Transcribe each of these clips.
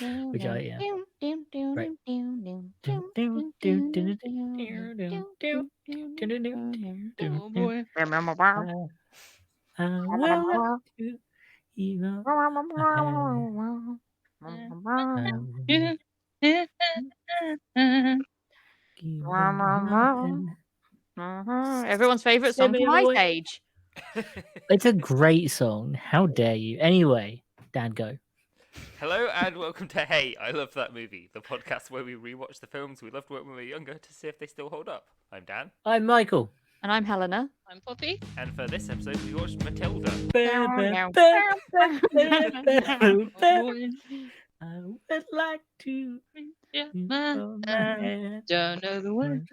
which I yeah. Right. Oh boy. I will love you even I have given nothing. Everyone's favorite song Send me from Ice away. Age. It's a great song. How dare you? Anyway, Dan, go. Hello and welcome to Hey, I Love That Movie, the podcast where we rewatch the films we loved when we were younger to see if they still hold up. I'm Dan, I'm Michael. And I'm Helena. I'm Poppy. and for this episode we watched Matilda. Oh boy. I would like to Yeah. hold my hand. Don't know the word.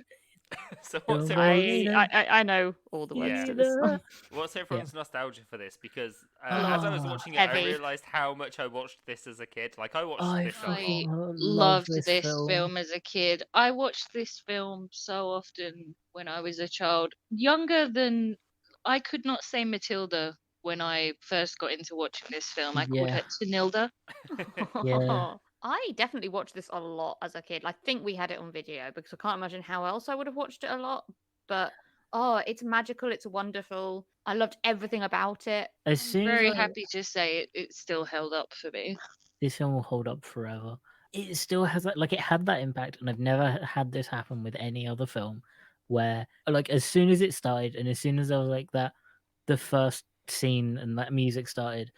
So Don't what's worry, everyone's... I know all the words Yeah. to this song. What's everyone's nostalgia for this? Because Oh, as I was watching it, heavy. I realised how much I watched this as a kid. Like, I watched I this film a lot. I love loved this this film. film as a kid. I watched this film so often when I was a child. Younger than I could not say Matilda when I first got into watching this film. I called Yeah. her Tanilda. Yeah. I definitely watched this a lot as a kid. I think we had it on video because I can't imagine how else I would have watched it a lot. But it's magical. It's wonderful. I loved everything about it. As soon as Very I- happy to say it still held up for me. this film will hold up forever. It still has that, like, it had that impact, and I've never had this happen with any other film where, like, as soon as it started and as soon as I was like that, the first scene and that music started,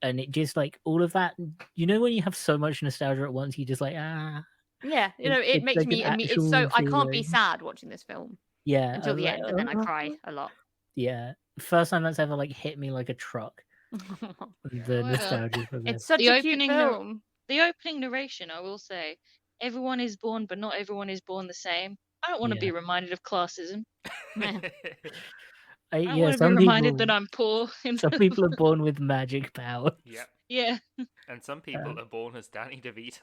and it just, like, all of that, you know, when you have so much nostalgia at once, you just like, Yeah, it it's makes like me. an It's so I can't be feeling. sad watching this film Yeah, until I'm the like, end, and then I cry a lot. yeah. First time that's ever, like, hit me like a truck. The nostalgia for this. It's such The a cute opening film. The opening narration, I will say, everyone is born, but not everyone is born the same. I don't want to Yeah. be reminded of classism. I don't Yeah, want to be some reminded people, that I'm poor. some people are born with magic powers. Yep. Yeah. And some people are born as Danny DeVito.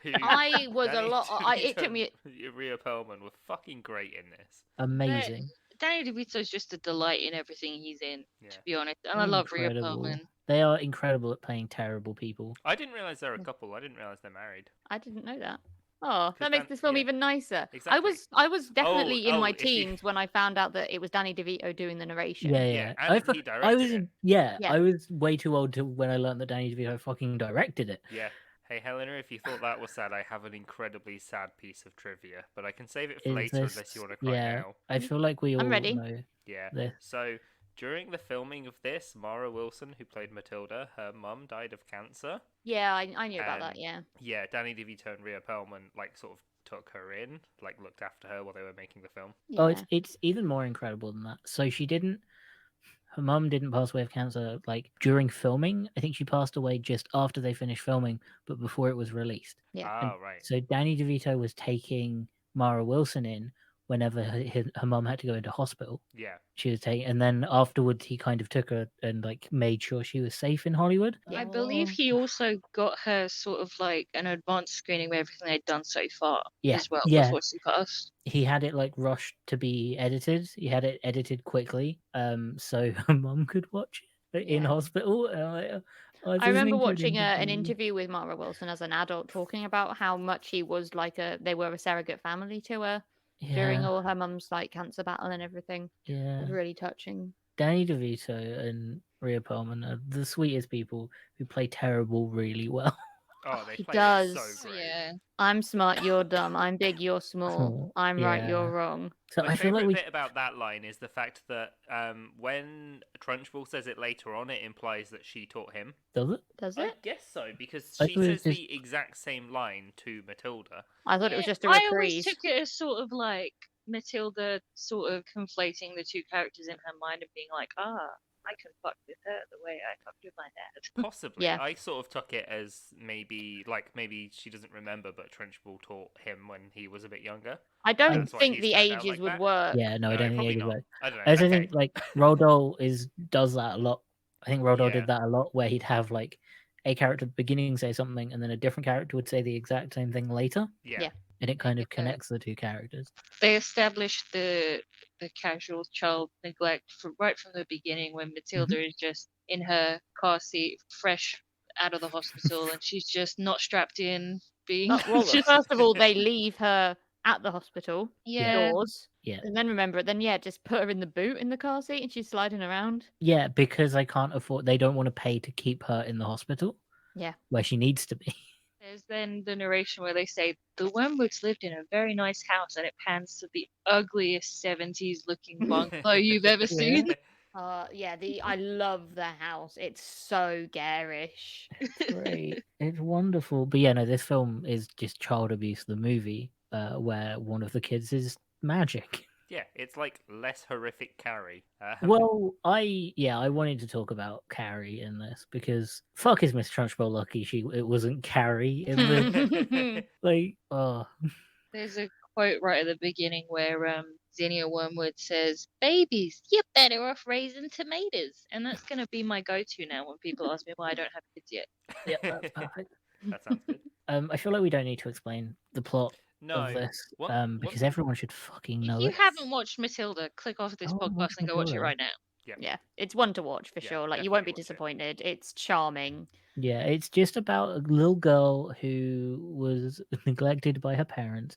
who- I was a Danny lot. It took DeVito me. and Rhea Perlman were fucking great in this. Amazing. Danny DeVito's just a delight in everything he's in, Yeah. to be honest. And I love Rhea Incredible. Perlman. They are incredible at playing terrible people. I didn't realise they're a couple. I didn't realise they're married. I didn't know that. Oh, 'Cause that makes Dan- this film yeah, even nicer. exactly. I was definitely in my if you- teens when I found out that it was Danny DeVito doing the narration. Yeah. and I, he I directed was, it. Yeah. I was way too old to when I learned that Danny DeVito fucking directed it. Yeah. Hey, Helena, if you thought that was sad, I have an incredibly sad piece of trivia, but I can save it for Is later this- unless you want to cry yeah, now. I feel like we all I'm ready. know Yeah. this. So, during the filming of this, Mara Wilson, who played Matilda, her mum died of cancer. Yeah, I knew about that. And- Yeah. Yeah, Danny DeVito and Rhea Perlman, like, sort of took her in, like, looked after her while they were making the film. Yeah. Oh, it's even more incredible than that. So her mum didn't pass away of cancer like during filming. I think she passed away just after they finished filming, but before it was released. Yeah. Oh, right. So Danny DeVito was taking Mara Wilson in whenever her mum had to go into hospital. Yeah. She was taking, and then afterwards he kind of took her and like made sure she was safe in Hollywood. Yeah. I believe he also got her sort of like an advanced screening of everything they'd done so far Yeah, as well yeah. before she passed. He had it like rushed to be edited. He had it edited quickly, so her mum could watch it in Yeah. hospital. And I'm like, oh, this I is an remember incredible watching an interview. interview with Mara Wilson as an adult talking about how much he was like they were a surrogate family to her during Yeah, all her mum's like cancer battle and everything. It yeah. was really touching. Danny DeVito and Rhea Perlman are the sweetest people who play terrible really well. Oh, they He played does. it so great. Yeah. I'm smart, you're dumb. I'm big, you're small. I'm right, Yeah. you're wrong. So My I feel favourite like we bit about that line is the fact that when Trunchbull says it later on, it implies that she taught him. does it. Does I it? guess so, because I she thought it was says just- the exact same line to Matilda. I thought it was just a I always reprise. took it as sort of like Matilda sort of conflating the two characters in her mind and being like, I can fuck with her the way I fucked with my dad. Possibly. Yeah. I sort of took it as maybe she doesn't remember, but Trunchbull taught him when he was a bit younger. I don't That's why think he's the turned out ages like would that. work. Yeah, no, I don't think probably it not. work. I don't know. I also Okay. think like Roald Dahl does that a lot. I think Roald Dahl Yeah. did that a lot, where he'd have like a character at the beginning say something, and then a different character would say the exact same thing later, Yeah. and it kind of Yeah. connects the two characters. They established the casual child neglect right from the beginning when Matilda is just in her car seat, fresh out of the hospital, and she's just not strapped in, being Well, just first of all, they leave her at the hospital yeah. doors, Yeah. and then remember, then just put her in the boot in the car seat, and she's sliding around. Yeah, because they can't afford. They don't want to pay to keep her in the hospital Yeah. where she needs to be. There's then the narration where they say the Wormwoods lived in a very nice house, and it pans to the ugliest 70s looking bungalow you've ever seen. I love the house. It's so garish. Great. It's wonderful. But yeah, no, this film is just child abuse, the movie, where one of the kids is magic. Yeah, it's like less horrific Carrie. Well, I wanted to talk about Carrie in this because fuck is Miss Trunchbull lucky it wasn't Carrie in the like There's a quote right at the beginning where Zinnia Wormwood says, "Babies, you're better off raising tomatoes," and that's gonna be my go-to now when people ask me why I don't have kids yet. yeah, that's perfect. That sounds good. I feel like we don't need to explain the plot No, of this one because thing- everyone should fucking If know you it. haven't watched Matilda, click off this Oh, watch podcast and go watch it Matilda. right now. Yeah, it's one to watch for Yeah, sure. Like, you won't be definitely watch it. disappointed. It's charming. Yeah, it's just about a little girl who was neglected by her parents,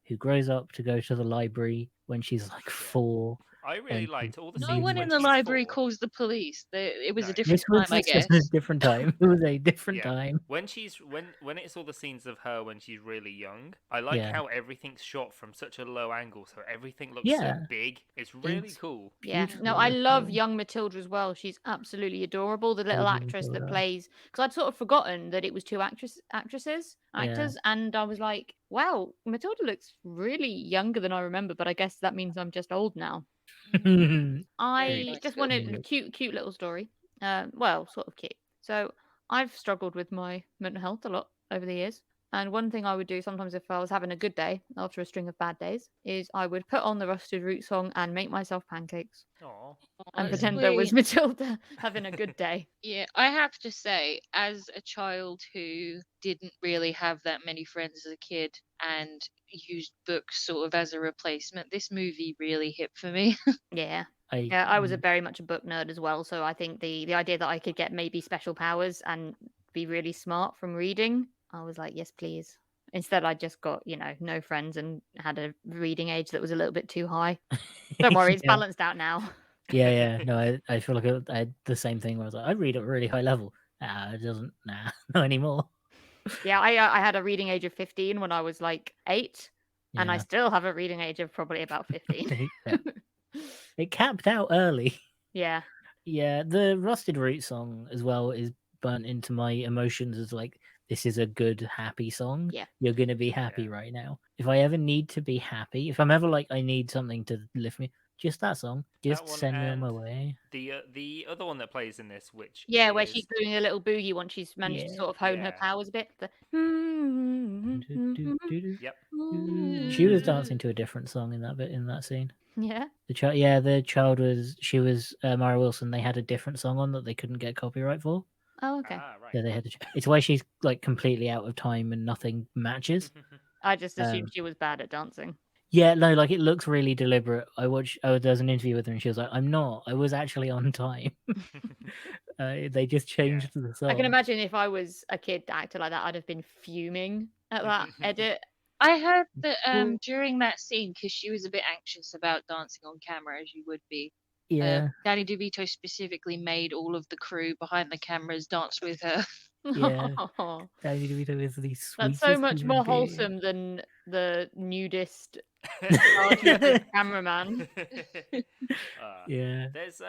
who grows up to go to the library when she's like 4. I really and liked all the No scenes one when in the she's library 4. calls the police. It was No. a different This was time, I this guess. was a different time. It was a different Yeah. time. When it's all the scenes of her when she's really young, I like Yeah. how everything's shot from such a low angle, so everything looks Yeah. so big. It's really It's cool. Yeah. beautiful. No, I love film. young Matilda as well. She's absolutely adorable. The little Lady actress that Matilda. plays, because I'd sort of forgotten that it was two actors, Yeah. and I was like, wow, Matilda looks really younger than I remember. But I guess that means I'm just old now. I nice just film. wanted a cute little story. Well, sort of cute. So I've struggled with my mental health a lot over the years. And one thing I would do sometimes if I was having a good day after a string of bad days is I would put on the Rusted Root song and make myself pancakes Aw. and That's pretend there was sweet. Matilda having a good day. Yeah, I have to say, as a child who didn't really have that many friends as a kid and used books sort of as a replacement, this movie really hit for me. Yeah. I Yeah, I was very much a book nerd as well, so I think the idea that I could get maybe special powers and be really smart from reading, I was like, yes, please. Instead, I just got, no friends and had a reading age that was a little bit too high. Don't worry, it's yeah. balanced out now. Yeah. No, I feel like I had the same thing where I was like, I read at a really high level. It doesn't, not anymore. Yeah, I had a reading age of 15 when I was like 8, and I Yeah. still have a reading age of probably about 15. Yeah. It capped out early. Yeah. Yeah, the Rusted Root song as well is burnt into my emotions as like this is a good happy song. Yeah. You're gonna be happy right now. If I ever need to be happy, if I'm ever like I need something to lift me, just that song. Just That one send me on my and way. The other one that plays in this, which Yeah, where is she's doing a little boogie once she's managed to Yeah. sort of hone her Yeah. powers a bit. The... Yep. She was dancing to a different song in that scene. Yeah. The child was Mara Wilson. They had a different song on that they couldn't get copyright for. Oh, okay. Right. So they had to. It's why she's like completely out of time and nothing matches. I just assumed she was bad at dancing. Yeah, no, like it looks really deliberate. There's an interview with her and she was like, "I'm not. I was actually on time." They just changed the song. I can imagine if I was a kid actor like that, I'd have been fuming at that edit. I heard that during that scene, because she was a bit anxious about dancing on camera, as you would be, Yeah, Danny DeVito specifically made all of the crew behind the cameras dance with her. yeah. Danny DeVito is the sweetest. That's so much human more being. wholesome than the nudist cameraman. Yeah. There's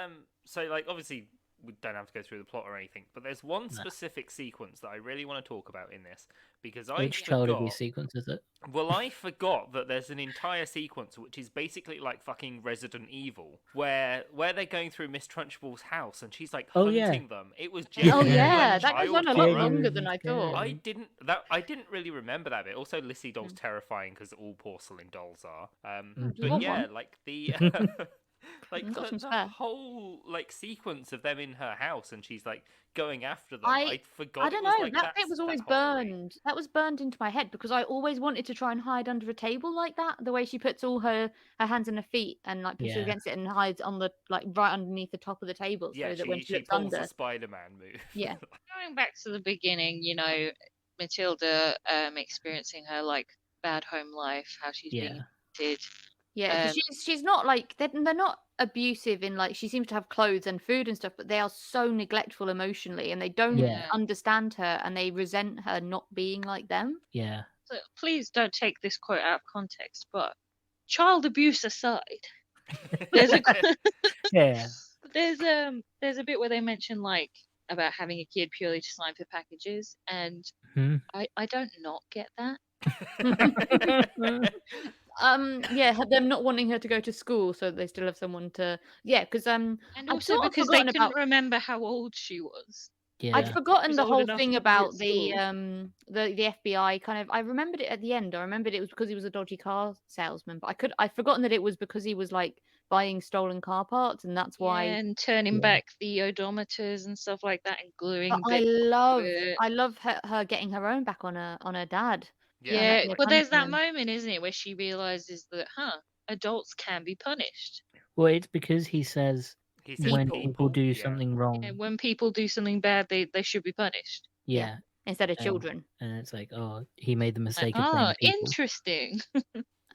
so like obviously we don't have to go through the plot or anything, but there's one specific sequence that I really want to talk about in this because Which child abuse sequence is it? Well, I forgot that there's an entire sequence which is basically like fucking Resident Evil, where they're going through Miss Trunchbull's house and she's like hunting them. It was Oh genuinely yeah, like, that goes on a lot child longer horror. than I thought. I didn't really remember that bit. Also, Lissy Doll's terrifying because all porcelain dolls are. But yeah, like the Like Got some the spare. whole like sequence of them in her house, and she's like going after them. I I forgot it don't was know. like That bit was always that horror-y. burned. That was burned into my head because I always wanted to try and hide under a table like that. The way she puts all her hands and her feet and like pushes Yeah. against it and hides on the like right underneath the top of the table, Yeah, so that when she she looks pulls under, the Spider-Man move. yeah, Going back to the beginning, Matilda experiencing her like bad home life, how she's being Yeah. treated. yeah, because she's not like they're not abusive in like she seems to have clothes and food and stuff, but they are so neglectful emotionally and they don't Yeah. understand her and they resent her not being like them. Yeah. So please don't take this quote out of context, but child abuse aside, there's a Yeah. there's a bit where they mention like about having a kid purely to sign for packages, and Hmm. I don't not get that. Yeah, them not wanting her to go to school, so they still have someone to. Yeah, because And I'd also sort of because they forgotten couldn't about. remember how old she was. I'd Yeah. forgotten Was the old whole enough thing to be at about the school. the FBI kind of. I remembered it at the end. I remembered it was because he was a dodgy car salesman, but I'd forgotten that it was because he was like buying stolen car parts, and that's Yeah, why. and turning Yeah. back the odometers and stuff like that, and But gluing I bits love, onto it. I love her getting her own back on her dad. Yeah, Yeah, like, well, there's that punishing him. moment, isn't it, where she realizes that, adults can be punished. Well, it's because he says he says when People. people do yeah. something Yeah, wrong. when people do something bad, they should be punished. Yeah. Instead of children. And it's like, oh, he made the Like, mistake of saying people. interesting.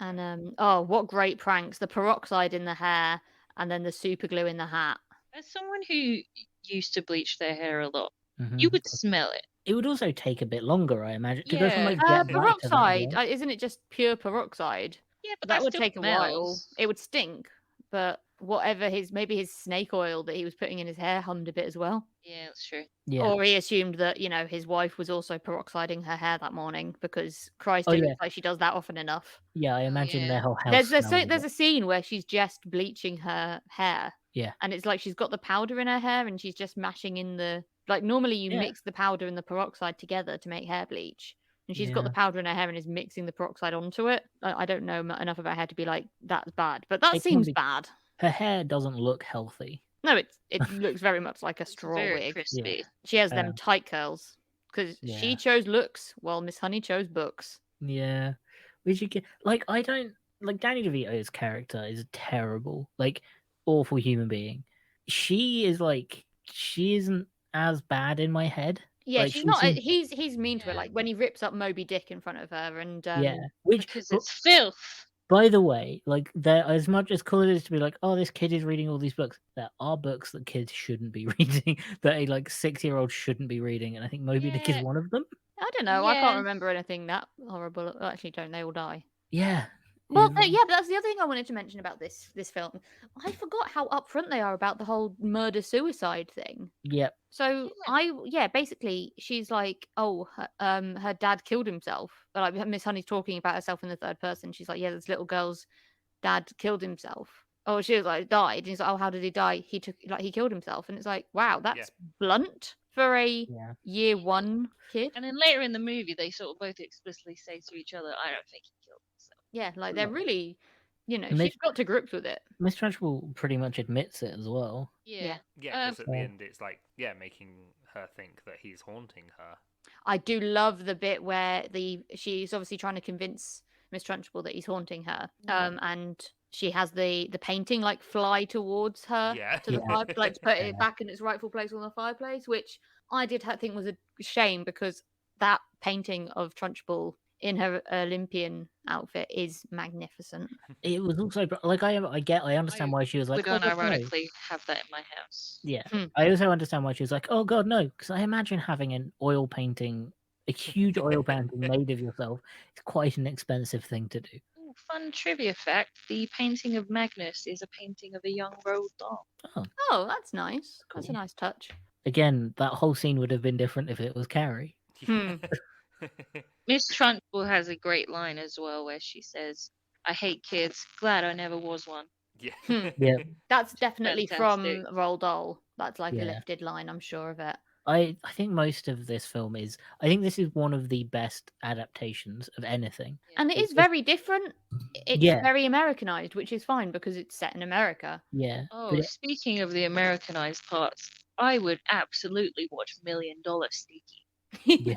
And oh, what great pranks! The peroxide in the hair, and then the super glue in the hat. As someone who used to bleach their hair a lot, Mhm. you would smell it. It would also take a bit longer, I imagine, to go from Yeah. like jet black to that Peroxide, white. isn't it just pure peroxide? Yeah, but That that would still take a while. smells. It would stink, but whatever maybe his snake oil that he was putting in his hair hummed a bit as well. Yeah, that's true. Yeah. Or he assumed that, his wife was also peroxiding her hair that morning because Christ, Oh, it yeah. looks like she does that often enough. Yeah, I Oh, imagine yeah. their whole house There's smells a it. scene where she's just bleaching her hair. Yeah. And it's like she's got the powder in her hair and she's just mashing in like normally you Yeah. mix the powder and the peroxide together to make hair bleach. And she's got the Yeah. powder in her hair and is mixing the peroxide onto it. I don't know enough about hair to be like, that's bad. But that It can seems be. bad. Her hair doesn't look healthy. No, it looks very much like a It's straw very wig. crispy. She has them tight curls because she Yeah. chose looks while Miss Honey chose books. Yeah. We should get I don't like Danny DeVito's character is terrible. Like awful human being. She isn't as bad in my head. Yeah, Like she's she not. seems He's mean to her. Yeah. Like when he rips up Moby Dick in front of her, and yeah. Which Because it's filth. by the way, like there as much as cool it is to be like, oh, this kid is reading all these books, there are books that kids shouldn't be reading, that a 6-year-old shouldn't be reading, and I think Moby Dick is Yeah. one of them. I don't know. I can't Yeah. remember anything that horrible. Actually, don't they all die? Yeah. Well, yeah, but that's the other thing I wanted to mention about this film. I forgot how upfront they are about the whole murder suicide thing. Yep. So basically, she's like, oh, her dad killed himself. Like Miss Honey's talking about herself in the third person. She's like, yeah, this little girl's dad killed himself. Oh, she was like, died. And he's like, oh, how did he die? He killed himself. And it's like, wow, that's blunt for a year one kid. And then later in the movie, they sort of both explicitly say to each other, I don't think he killed himself. Yeah, like they're really, Miss- she's got to grips with it. Miss Trunchbull pretty much admits it as well. Yeah. Yeah, because at the end it's like, making her think that he's haunting her. I do love the bit where she's obviously trying to convince Miss Trunchbull that he's haunting her. And she has the painting like fly towards her to the fireplace, like to put it back in its rightful place on the fireplace, which I did think was a shame because that painting of Trunchbull in her Olympian outfit is magnificent. It was also I understand why she was like, would oh, God, no. unironically have that in my house. Yeah. I also understand why she was like, oh god, no, because I imagine having a huge oil painting made of yourself. It's quite an expensive thing to do. Ooh, fun trivia fact: the painting of Magnus is a painting of a young Roald Dahl. Oh, that's nice. That's a nice touch. Again, that whole scene would have been different if it was Carrie. Miss Trunchbull has a great line as well where she says, I hate kids, glad I never was one. Yeah. That's definitely Fantastic. from Roald Dahl. That's like Yeah. a lifted line, I'm sure of it. I think most of this film is. I think this is one of the best adaptations of anything. And it is It's very different. It's yeah, very Americanized, which is fine because it's set in America. yeah, Oh, speaking of the Americanized parts, I would absolutely watch $1 Million Sticky. yeah,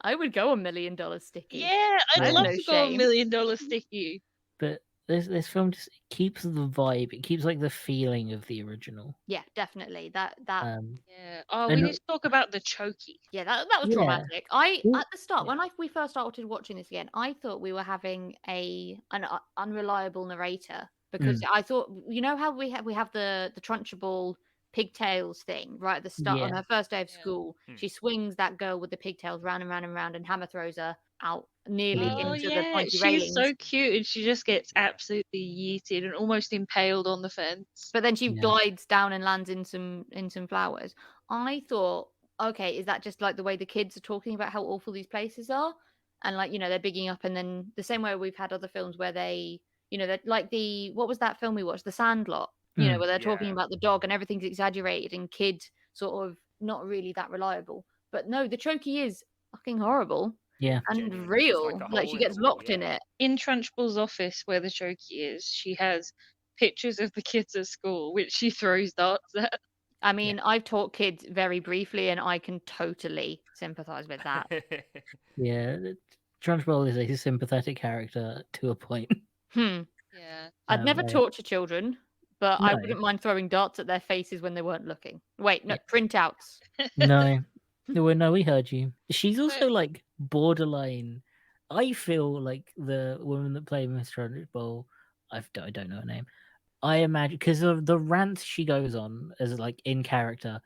I would go $1 Million Sticky. Yeah, I'd I have love no to go $1 shame. Million Sticky. but this film just keeps the vibe. It keeps like the feeling of the original. Yeah, definitely. That Yeah. Oh, we And- need to talk about the chokey. yeah, that was Yeah. traumatic. I Well, at the start yeah. when we first started watching this again, I thought we were having an unreliable narrator because I thought how we have the Trunchbull pigtails thing right at the start on Yeah. her first day of Yeah. school. Hmm. She swings that girl with the pigtails round and round and round, and Hammer throws her out nearly Yeah. Oh into the yeah, pointy she's railings. so cute, and she just gets absolutely yeeted and almost impaled on the fence. But then she Yeah. glides down and lands in some flowers. I thought, okay, is that just like the way the kids are talking about how awful these places are? And like, they're bigging up, and then the same way we've had other films where they, they're like what was that film we watched? The Sandlot, where they're talking Yeah. about the dog and everything's exaggerated and kid sort of not really that reliable. But no, the Chokey is fucking horrible Yeah. and Genuinely, just real. like a Like hole she in the gets wall, locked in yeah. it. In Trunchbull's office, where the chokey is, she has pictures of the kids at school, which she throws darts at. I mean, I've taught kids very briefly, and I can totally sympathize with that. Yeah. Trunchbull is a sympathetic character to a point. Yeah. I'd never I- torture children, but I No. wouldn't mind throwing darts at their faces when they weren't looking. Wait, no, printouts. No. No, we heard you. She's also like borderline. I feel like the woman that played Miss Trunchbull, I don't know her name. I imagine because of the rants she goes on as like in character,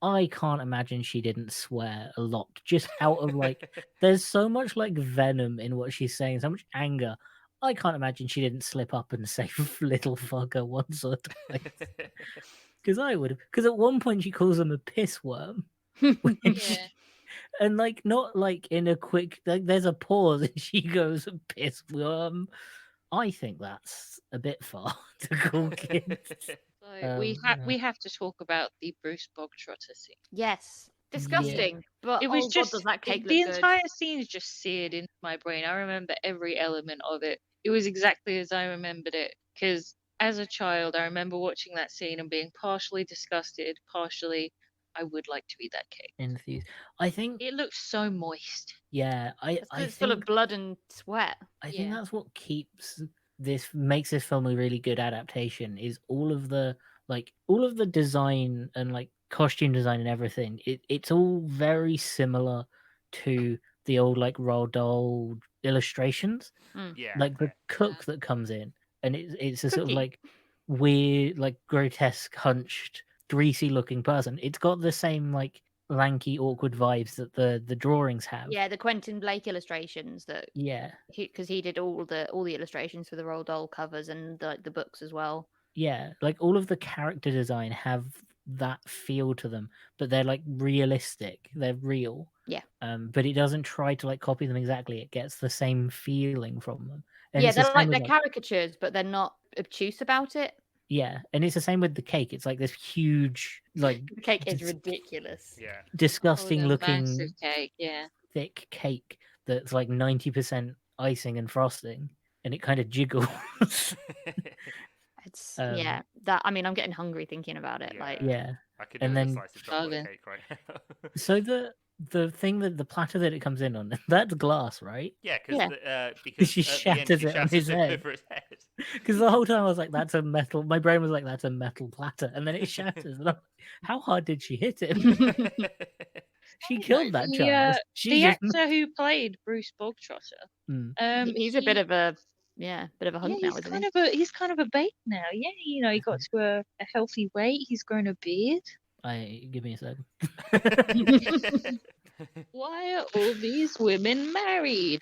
I can't imagine she didn't swear a lot. Just out of like, there's so much like venom in what she's saying, so much anger. I can't imagine she didn't slip up and say "little fucker" once or twice. Because I would. Because at one point she calls him a piss worm, Yeah. and like not like in a quick. Like there's a pause, and she goes a piss worm. I think that's a bit far to call kids. So we have to talk about the Bruce Bogtrotter scene. Yes, disgusting. But It was oh just God, does that cake the look good? entire scene is just seared into my brain. I remember every element of it. It was exactly as I remembered it. Because as a child, I remember watching that scene and being partially disgusted, partially I would like to eat that cake. Enthused. I think. It looks so moist. Yeah, It's 'cause I it's full of think. blood and sweat. I think Yeah. that's what makes this film a really good adaptation is all of the design and like costume design and everything. It's all very similar to the old like Roald Dahl illustrations. Yeah. Like the Yeah. cook that comes in, and it's a sort of Cookie. like weird, like grotesque, hunched, greasy looking person. It's got the same like lanky, awkward vibes that the drawings have. Yeah, the Quentin Blake illustrations that Yeah. because he did all the illustrations for the Roald Dahl covers and the books as well. Yeah, like all of the character design have that feel to them, but they're like realistic. They're real. Yeah. But it doesn't try to like copy them exactly. It gets the same feeling from them. And Yeah, it's the they're same like with, they're caricatures, but they're not obtuse about it. yeah, and it's the same with the cake. It's like this huge, like The cake is ridiculous. Yeah. disgusting the looking massive cake, yeah. thick cake that's like 90% icing and frosting, and it kind of jiggles. It's yeah. That I mean, I'm getting hungry thinking about it. Yeah. Like Yeah. I could And do a then- slice of chocolate Starving. cake right now. So the thing that the platter that it comes in on, that's glass, right? Yeah, Yeah. because She at the end shatters she it on shatters his it head. over his head. Because the whole time I was like, that's a metal. My brain was like, that's a metal platter, and then it shatters. And I'm like, how hard did she hit him? She killed that The, child. She the just... actor who played Bruce Bogtrotter, Mm. he's a bit of a hunk now, he's isn't kind he? of he's kind of a bait now. Yeah, he got to a healthy weight. He's grown a beard. Give me a second. Why are all these women married?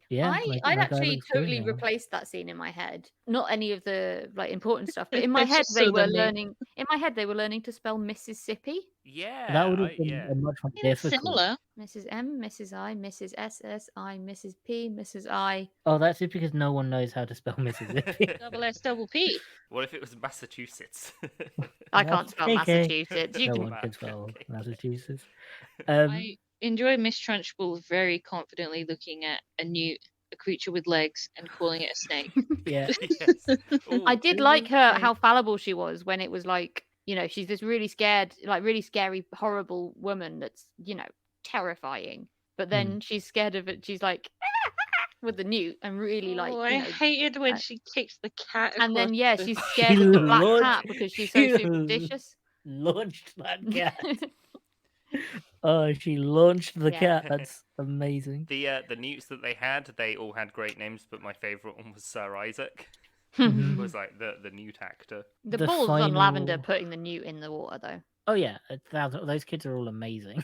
Yeah, I'd that guy actually looks good totally now. replaced that scene in my head. Not any of the like important stuff, but in my I head just they saw were the meme. learning. In my head they were learning to spell Mississippi. That Yeah, would have been yeah. a much more Yeah, that's difficult. similar. Mrs. M, Mrs. I, Mrs. S, S, I, Mrs. P, Mrs. I. Oh, that's just because no one knows how to spell Mississippi. Double S, double P. What if it was Massachusetts? I No, can't spell okay. Massachusetts. You No can. one can spell Okay. Massachusetts. I enjoy Miss Trunchbull very confidently looking at a creature with legs and calling it a snake. Yeah. Yes. I Ooh, did It like was her great. how fallible she was when it was like, she's this really scared, like really scary, horrible woman that's, terrifying. But then she's scared of it. She's like with the newt and really like, Oh, I hated when uh, she kicked the cat and across then yeah, the she's She scared of the black launched, cat because she's so she superstitious. launched that cat. Oh, she launched the Yeah. cat. That's amazing. the newts that they all had great names, but my favourite one was Sir Isaac. Mhm. Was like the newt actor. The The balls on Lavender final- putting the newt in the water though. Oh yeah, those kids are all amazing.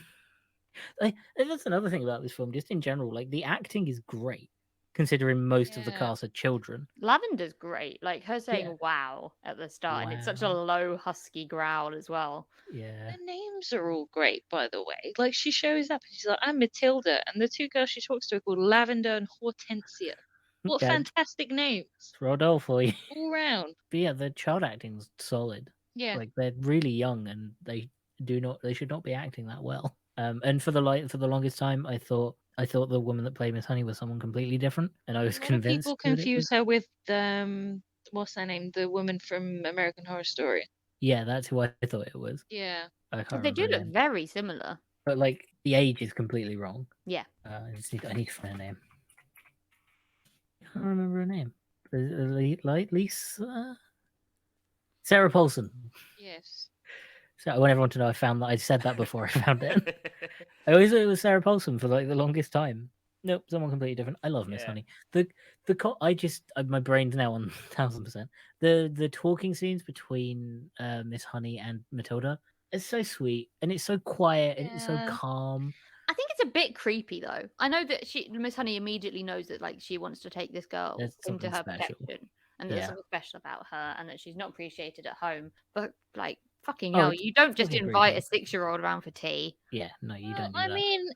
That's another thing about this film, just in general. Like the acting is great, considering most of the Yeah. cast are children. Lavender's great. Like her saying Yeah. wow at the start, and it's such a Wow. low, husky growl as well. Yeah, The names are all great, by the way. Like she shows up and she's like, "I'm Matilda," and the two girls she talks to are called Lavender and Hortensia. What Yeah. fantastic names! it's Rodolphe for you. All round. But yeah, the child acting's solid. Yeah. Like they're really young and they should not be acting that well. And for the longest time, I thought the woman that played Miss Honey was someone completely different, and I was A lot of convinced people that it confuse was. her with what's her name? The woman from American Horror Story. Yeah, that's who I thought it was. Yeah. I can't They remember do her look name. very similar. But like the age is completely wrong. Yeah. I need to find her name. I can't remember her name. Lisa? Sarah Paulson. Yes. So I want everyone to know I found that. I said that before I found it. I always thought it was Sarah Paulson for like the longest time. Nope, someone completely different. I love Miss Yeah. Honey. My brain's now on 1000%. The talking scenes between Miss Honey and Matilda is so sweet and it's so quiet and it's so Yeah. calm. I think it's a bit creepy though. I know that Miss Honey immediately knows that like she wants to take this girl There's into something her special. protection, and that there's Yeah. something special about her, and that she's not appreciated at home. But like fucking Oh, hell, it's you don't just fucking invite creepy. a 6-year-old around for tea. Yeah, no, you Well, don't do I that. mean,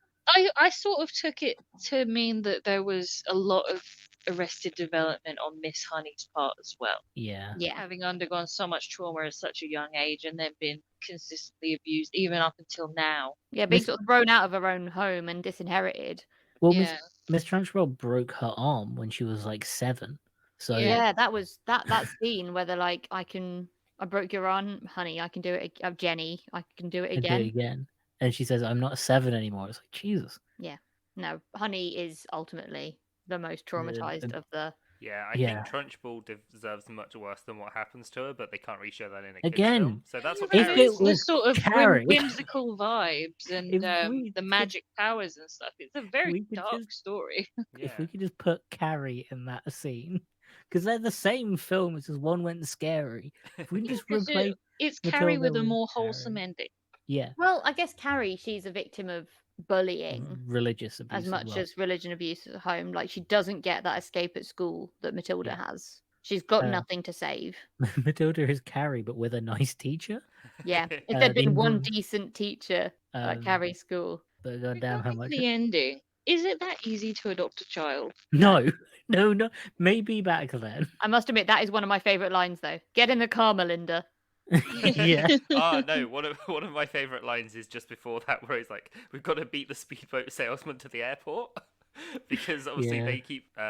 I sort of took it to mean that there was a lot of arrested development on Miss Honey's part as well. Yeah. Yeah. Having undergone so much trauma at such a young age and then been consistently abused even up until now. Yeah, being Miss- sort of thrown out of her own home and disinherited. Well, Yeah. Miss Trunchbull broke her arm when she was like 7. So Yeah, that was that scene where they're like, I broke your arm, honey, I can do it. Jenny, I can do it I do again. it again. And she says, "I'm not 7 anymore." It's like Jesus. No, Honey is ultimately the most traumatized of the. Yeah, I Yeah. think Trunchbull deserves much worse than what happens to her, but they can't really show that in a kids' Again, film. So that's what if If it Carrie's it's for. the was sort of Carrie- whimsical vibes and If we the could- magic powers and stuff, it's a very we could dark just- story. Yeah. If we could just put Carrie in that scene, because they're the same film. It's just one went scary. If we can just It's replace, Carrie with Matilda a with more wholesome Carrie. ending. yeah, Well, I guess Carrie, she's a victim of bullying religious abuse as much well. as religion abuse at home. Like she doesn't get that escape at school that Matilda Yeah. has. She's got Uh, nothing to save. Matilda is Carrie, but with a nice teacher. Yeah, if there'd the been one improvement- decent teacher at Um, Carrie's school. But goddamn, how Regarding much? the ending, is it that easy to adopt a child? No, no. Maybe back then. I must admit that is one of my favorite lines, though. Get in the car, Melinda. yeah. Oh no, one of my favourite lines is just before that, where he's like, "We've got to beat the speedboat salesman to the airport," because obviously Yeah.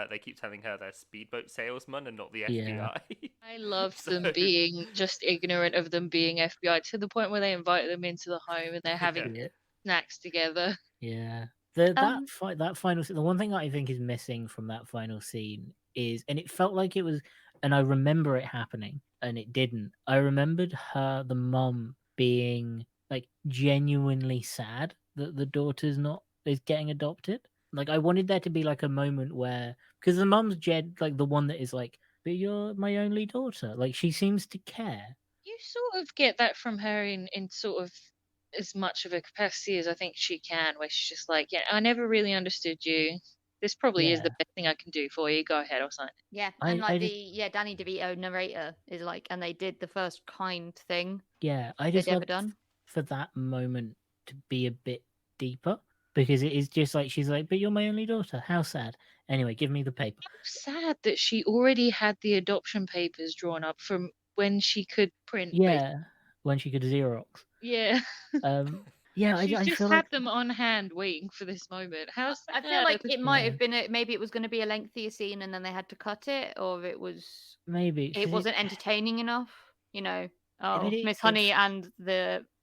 they keep telling her they're speedboat salesman and not the Yeah. FBI. I love them So- being just ignorant of them being FBI to the point where they invite them into the home and they're having Yeah. snacks together. Yeah. Um, That final scene, the one thing that I think is missing from that final scene is, and it felt like it was, and I remember it happening, and it didn't. I remembered the mum being like genuinely sad that the daughter's not is getting adopted. Like I wanted there to be like a moment where, because the mum's like the one that is like, but you're my only daughter. Like she seems to care. You sort of get that from her in sort of as much of a capacity as I think she can, where she's just like, yeah, I never really understood you. This probably is Yeah. the best thing I can do for you. Go ahead, I'll sign it. Yeah, I- and like I just- Danny DeVito narrator is like, and they did the first kind thing Yeah, I they'd just ever love done. for that moment to be a bit deeper because it is just like she's like, "But you're my only daughter. How sad." Anyway, give me the paper. Sad that she already had the adoption papers drawn up from when she could print. Yeah, when she could Xerox. Yeah. Yeah, She's I just feel had like them on hand waiting for this moment. How I sad. feel like it might Yeah. have been maybe it was going to be a lengthier scene and then they had to cut it, or it maybe 'cause wasn't entertaining enough. You know, but Miss Honey it's and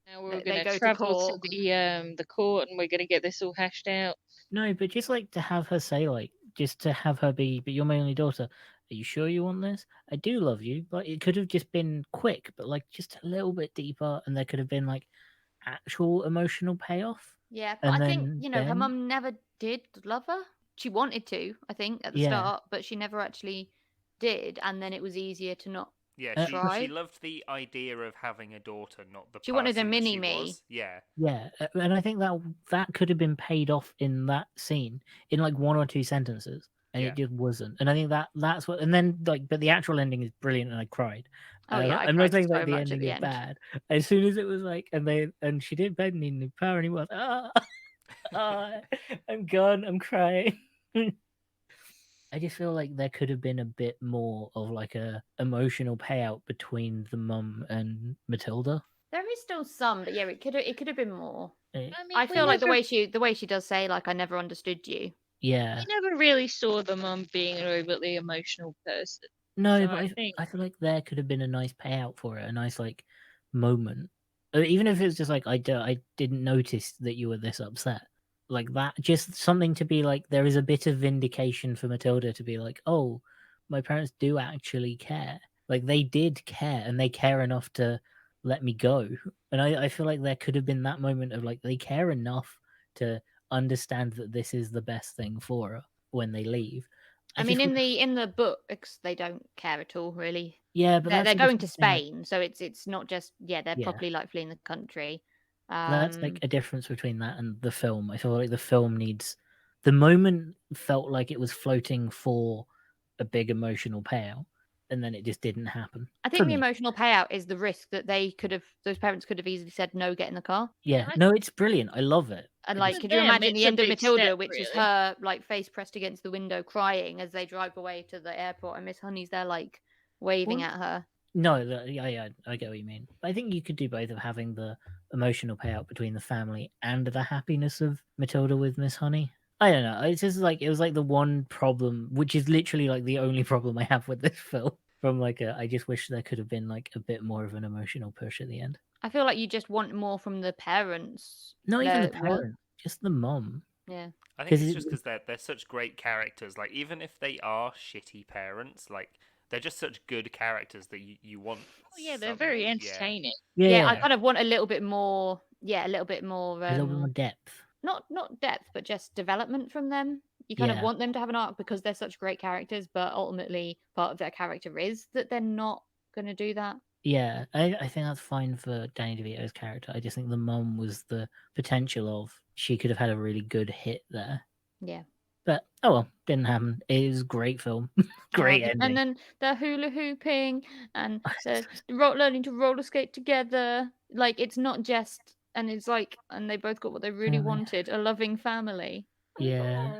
Now we're they gonna go to travel court. to the court and we're gonna get this all hashed out. no, but just like to have her say like, just to have her be, "But you're my only daughter. Are you sure you want this? I do love you." But it could have just been quick, but like just a little bit deeper, and there could have been like actual emotional payoff. Yeah, but And I think then her Ben? mum never did love her. She wanted to, I think, at the Yeah. start, but she never actually did, and then it was easier to not. Yeah, she try. loved the idea of having a daughter, not the She wanted a person that mini she me. was. Yeah. Yeah, and I think that could have been paid off in that scene in like one or two sentences, and Yeah. it just wasn't. And I think that's what. And then like, but the actual ending is brilliant, and I cried. Oh yeah, I I'm cried not saying so like the much at ending the is end. bad. As soon as it was like, and she did bed need new power, and he was I'm gone, I'm crying. I just feel like there could have been a bit more of like a emotional payout between the mum and Matilda. There is still some, but yeah, it could have been more. Eh, I mean, I we feel like never, the way she does say like I never understood you. yeah. we never really saw the mum being an overtly emotional person. No, So but I think I feel like there could have been a nice payout for it, a nice like moment. Even if it's just like I didn't notice that you were this upset. Like that, just something to be like there is a bit of vindication for Matilda to be like, "Oh, my parents do actually care. Like they did care and they care enough to let me go." And I feel like there could have been that moment of like they care enough to understand that this is the best thing for her when they leave. I mean, just in the books, they don't care at all, really. Yeah, but They're that's a going to different thing. Spain, so it's not just they're Yeah. properly like fleeing the country. That's like a difference between that and the film. I feel like the film needs the moment felt like it was floating for a big emotional payout, and then it just didn't happen. I for think the me. emotional payout is the risk that those parents could have easily said no, get in the car. Yeah, I- no, it's brilliant. I love it. And I like, just- could you them, imagine it's the a end of big Matilda, step, which is really. her like face pressed against the window, crying as they drive away to the airport, and Miss Honey's there like waving Well, at her. No, yeah, I get what you mean. I think you could do both of having the emotional payout between the family and the happiness of Matilda with Miss Honey. I don't know. It's just like it was like the one problem, which is literally like the only problem I have with this film. From like I just wish there could have been like a bit more of an emotional push at the end. I feel like you just want more from the parents. Not even the What? parent, just the mom. Yeah. I think 'Cause it's it- just because they're such great characters. Like, even if they are shitty parents, like, they're just such good characters that you want. Oh, yeah, they're some- very yeah. entertaining. Yeah, I kind of want a little bit more. Yeah, a little bit more. a little bit more depth. Not depth, but just development from them. You kind of Yeah. want them to have an arc because they're such great characters, but ultimately part of their character is that they're not going to do that. Yeah, I think that's fine for Danny DeVito's character. I just think the mom was the potential of she could have had a really good hit there. Yeah. But oh well, didn't happen. It was a great film. Great ending. And then they're hula hooping and they're learning to roller skate together. Like it's not just, and it's like, and they both got what they really wanted, a loving family. Yeah.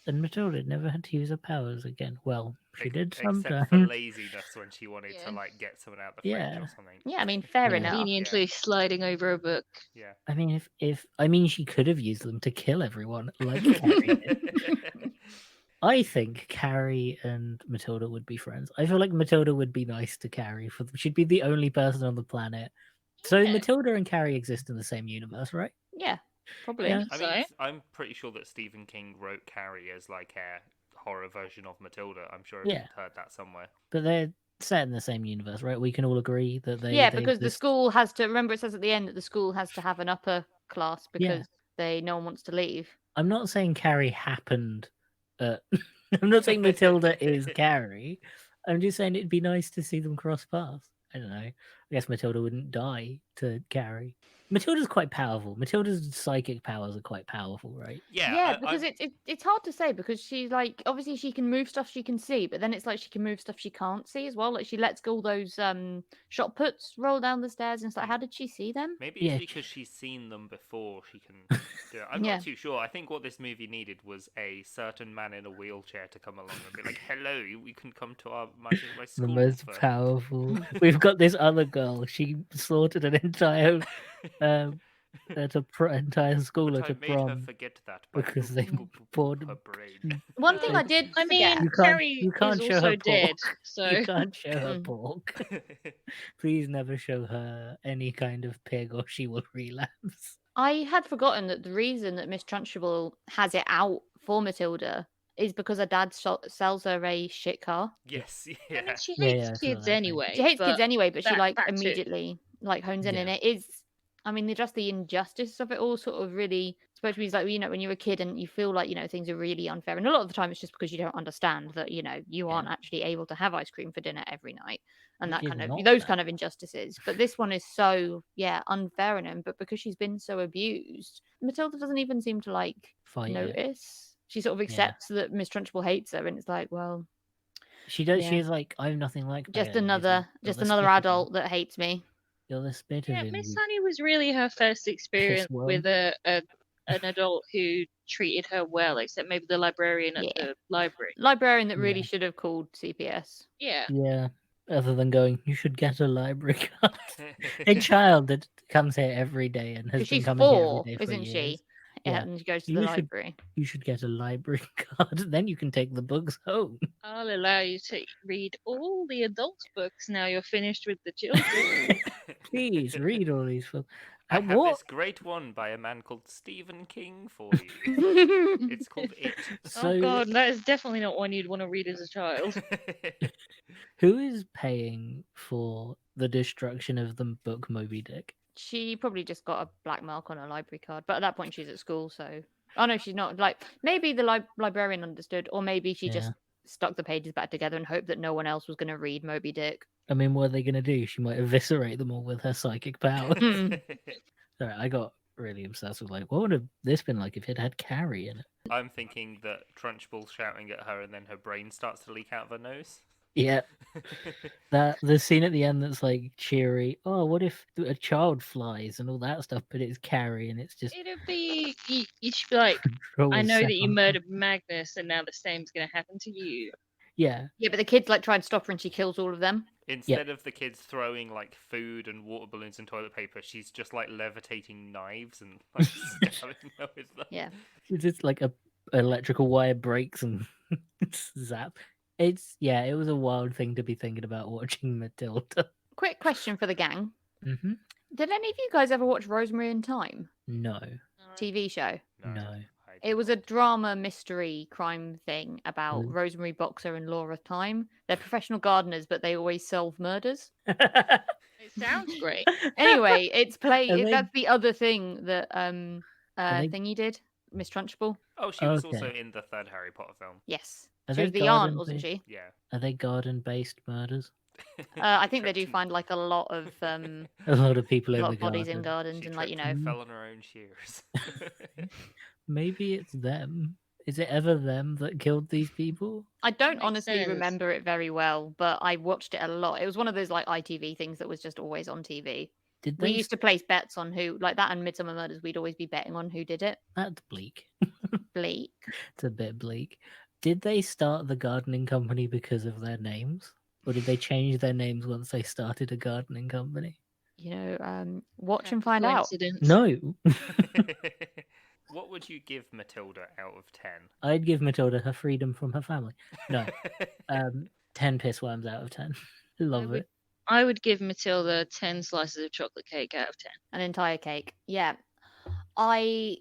And Matilda never had to use her powers again. Well, she did Except for sometimes. laziness when she wanted Yeah. to like get someone out of the fridge Yeah. or something. Yeah, I mean, fair Yeah. enough. Conveniently sliding over a book. Yeah. I mean, if I mean, she could have used them to kill everyone, like Carrie did. I think Carrie and Matilda would be friends. I feel like Matilda would be nice to Carrie. She'd be the only person on the planet. So Yeah. Matilda and Carrie exist in the same universe, right? Yeah, probably. Yeah. I So, mean, I'm pretty sure that Stephen King wrote Carrie as like a horror version of Matilda. I'm sure Yeah. I've heard that somewhere. But they're set in the same universe, right? We can all agree that they. Yeah, they because the exist. school has to remember. It says at the end that the school has to have an upper class because no one wants to leave. I'm not saying Carrie happened. I'm not saying Matilda is Carrie. I'm just saying it'd be nice to see them cross paths. I don't know. I guess Matilda wouldn't die to carry. Matilda's quite powerful. Matilda's psychic powers are quite powerful, right? Yeah, because it's hard to say because she's like obviously she can move stuff she can see, but then it's like she can move stuff she can't see as well. Like she lets go all those shot puts roll down the stairs and it's like how did she see them? Maybe it's because she's seen them before she can do it. I'm Yeah. not too sure. I think what this movie needed was a certain man in a wheelchair to come along and be like, "Hello, you can come to my school." The most powerful. We've got this other girl. She slaughtered an entire entire school But at I a made her prom forget that by because they poured her brain. One thing I did I mean, forget. Carrie you can't is show also her dead, pork. so You can't show her pork. Please never show her any kind of pig or she will relapse. I had forgotten that the reason that Miss Trunchbull has it out for Matilda is because her dad sells her a shit car. Yes, I mean, yeah. she Yeah, hates yeah, I saw kids that thing. anyway. She hates kids anyway, but she that like too. immediately like hones in, and Yeah. it is. I mean, just the injustice of it all sort of really spoke to me. It's like, you know, when you're a kid and you feel like, you know, things are really unfair. And a lot of the time it's just because you don't understand that, you know, you aren't actually able to have ice cream for dinner every night. And that It is kind of, not those that. kind of injustices. But this one is so, unfair in him. But because she's been so abused, Matilda doesn't even seem to like Fight it. notice. She sort of accepts that Miss Trunchbull hates her. And it's like, well, She does. Yeah. She's like, I'm nothing like just Bailey. another adult that hates me. You're the spit Yeah, of him. Miss Honey was really her first experience worm. with an adult who treated her well, except maybe the librarian at the library. Librarian that really should have called CPS. Yeah. Yeah. Other than going, you should get a library card. A child that comes here every day and has been She's coming here every 4, day for isn't years. she? Yeah. And she goes to the library. You should get a library card. Then you can take the books home. I'll allow you to read all the adult books now you're finished with the children. Please read all these books. I have this great one by a man called Stephen King for you. It's called It. Oh god, that is definitely not one you'd want to read as a child. Who is paying for the destruction of the book Moby Dick? She probably just got a black mark on her library card, but at that point she's at school, so oh no, she's not. Like maybe the librarian understood, or maybe she just stuck the pages back together and hoped that no one else was going to read Moby Dick. I mean, what are they going to do? She might eviscerate them all with her psychic powers. Sorry, I got really obsessed with like, what would have this been like if it had Carrie in it? I'm thinking that Trunchbull's shouting at her and then her brain starts to leak out of her nose. Yeah. The scene at the end that's like cheery. Oh, what if a child flies and all that stuff, but it's Carrie and it's just It'd be you should be like, I know that you murdered Magnus and now the same's gonna happen to you. Yeah. Yeah, but the kids like try and stop her and she kills all of them. Instead of the kids throwing like food and water balloons and toilet paper, she's just like levitating knives and like stabbing them with them. Yeah. It's just like a electrical wire breaks and zap. It was a wild thing to be thinking about watching Matilda. Quick question for the gang. Mm-hmm. Did any of you guys ever watch Rosemary in Time? No. TV show? No. It was a drama mystery crime thing about Rosemary Boxer and Laura Time. They're professional gardeners, but they always solve murders. It sounds great. Anyway, it's that's the other thing that Thingy did, Miss Trunchbull. Oh, she was also in the third Harry Potter film. Yes. She was the aunt, wasn't garden-based? she? Yeah. Are they garden-based murders? I think they do find like a lot of A lot of people a in lot the of bodies garden. in gardens She and like, you tripped know. and fell on her own shears. Maybe it's them. Is it ever them that killed these people? I don't Makes honestly sense. remember it very well, but I watched it a lot. It was one of those like ITV things that was just always on TV. Did We they? used to place bets on who, like that and Midsummer Murders, we'd always be betting on who did it. That's bleak. Bleak. It's a bit bleak. Did they start the gardening company because of their names? Or did they change their names once they started a gardening company? You know, watch and find out. No. What would you give Matilda out of 10? I'd give Matilda her freedom from her family. No. 10 pissworms out of 10. Love it. I would give Matilda 10 slices of chocolate cake out of 10. An entire cake. Yeah. I'd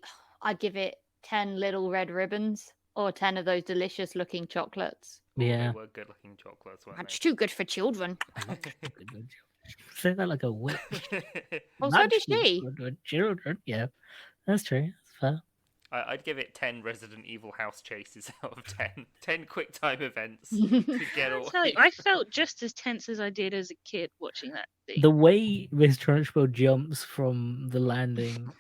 give it 10 little red ribbons or 10 of those delicious looking chocolates. Yeah. They were good looking chocolates, weren't That's too good for children. Say that like a witch. Well, so did she. Children. Yeah. That's true. That's fair. I'd give it 10 Resident Evil house chases out of 10. 10 quick time events to get I'll away. tell you, I felt just as tense as I did as a kid watching that thing. The way Miss Trunchbull jumps from the landing and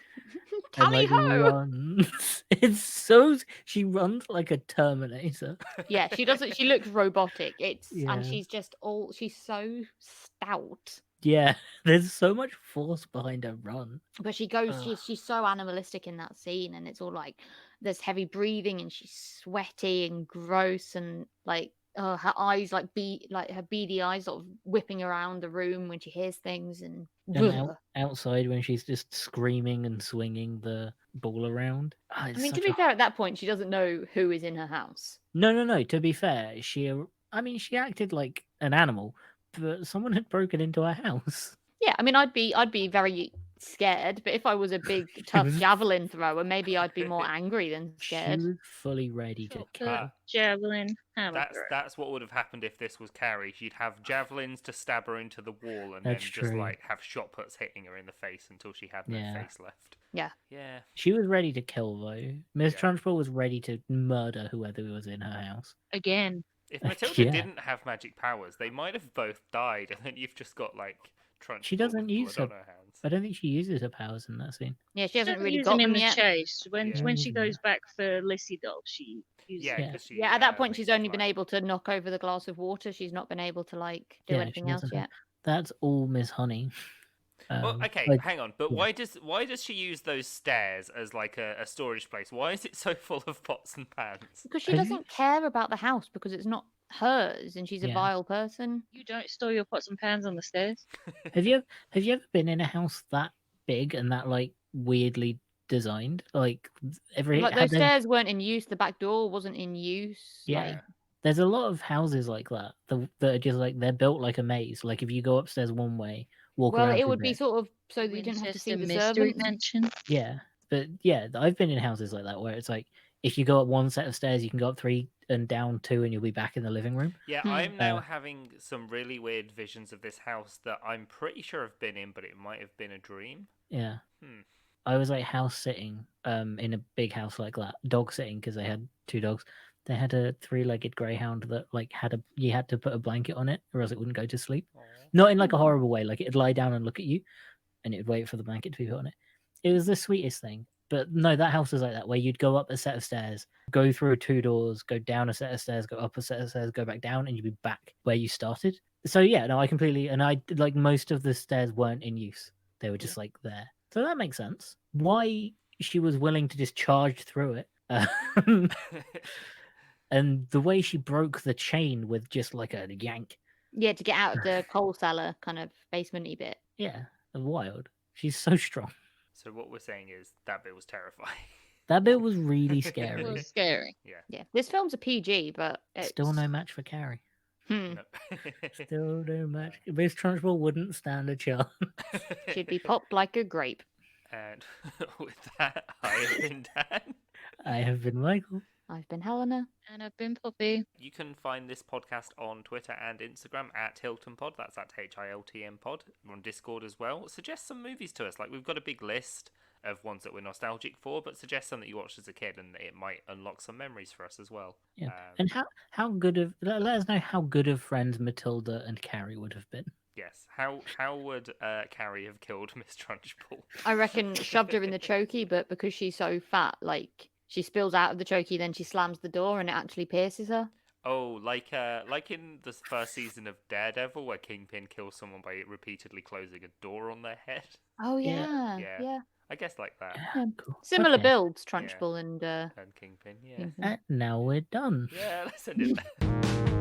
Tally like ho! runs, it's so she runs like a Terminator. Yeah, she doesn't. She looks robotic. Yeah. And she's just she's so stout. Yeah, there's so much force behind her run. But she goes. Ugh. She's so animalistic in that scene, and it's all like there's heavy breathing, and she's sweaty and gross, and like her eyes like her beady eyes sort of whipping around the room when she hears things, and And outside when she's just screaming and swinging the ball around. Oh, I mean, to be fair, at that point, she doesn't know who is in her house. No. To be fair, she acted like an animal, but someone had broken into her house. Yeah, I mean, I'd be very scared, but if I was a big tough javelin thrower, maybe I'd be more angry than scared. She was fully ready to kill. Javelin hammer. That's what would have happened if this was Carrie. She'd have javelins to stab her into the wall, and That's then true. just like have shot puts hitting her in the face until she had no face left. Yeah. Yeah. She was ready to kill though. Miss Trunchbull was ready to murder whoever was in her house. Again. If Matilda didn't have magic powers, they might have both died, and then you've just got like Trunchbull. She doesn't use blood her. on her hands. I don't think she uses her powers in that scene. Yeah, she hasn't really use got them in them the yet. chase. When she goes back for Lissy Doll, she uses Yeah, at that point, she's only been able to knock over the glass of water. She's not been able to like do anything else yet. That's all Miss Honey. Well, okay, hang on. But why does she use those stairs as like a storage place? Why is it so full of pots and pans? Because she doesn't care about the house because it's not hers, and she's a vile person. You don't store your pots and pans on the stairs. Have you ever been in a house that big and that like weirdly designed? Like those stairs weren't in use. The back door wasn't in use. Yeah. There's a lot of houses like that that are just like they're built like a maze. Like if you go upstairs one way, walk around. Well, it would be sort of so that you didn't have to see the mystery servants. mansion. Yeah, but yeah, I've been in houses like that where it's like if you go up one set of stairs, you can go up 3 and down 2, and you'll be back in the living room. Yeah, I'm now having some really weird visions of this house that I'm pretty sure I've been in, but it might have been a dream. Yeah. I was like house sitting in a big house like that, dog sitting because they had 2 dogs. They had a 3-legged greyhound that like you had to put a blanket on it or else it wouldn't go to sleep. Aww. Not in like a horrible way, like it'd lie down and look at you and it'd wait for the blanket to be put on it. It was the sweetest thing. But no, that house was like that, where you'd go up a set of stairs, go through 2 doors, go down a set of stairs, go up a set of stairs, go back down, and you'd be back where you started. So yeah, no, I completely, and I like most of the stairs weren't in use. They were just like there. So that makes sense. Why she was willing to just charge through it. And the way she broke the chain with just like a yank. Yeah, to get out of the coal cellar kind of basement-y bit. Yeah, wild. She's so strong. So what we're saying is that bit was terrifying. That bit was really scary. It was scary. Yeah. This film's a PG, but it's... Still no match for Carrie. No. Still no match. Miss Trunchbull wouldn't stand a chance. She'd be popped like a grape. And with that, I have been Dan. I have been Michael. I've been Helena. And I've been Poppy. You can find this podcast on Twitter and Instagram at Hilton Pod. That's at HILTM Pod. We're on Discord as well. Suggest some movies to us. Like, we've got a big list of ones that we're nostalgic for, but suggest some that you watched as a kid and it might unlock some memories for us as well. Yeah. And how good of, let us know how good of friends Matilda and Carrie would have been. Yes. How would Carrie have killed Miss Trunchbull? I reckon shoved her in the chokey, but because she's so fat, like... She spills out of the chokey, then she slams the door, and it actually pierces her. Oh, like in the first season of Daredevil, where Kingpin kills someone by repeatedly closing a door on their head. Oh yeah. I guess like that. Yeah, cool. Similar builds, Trunchbull and Kingpin. Yeah. Now we're done. Yeah, let's end it there.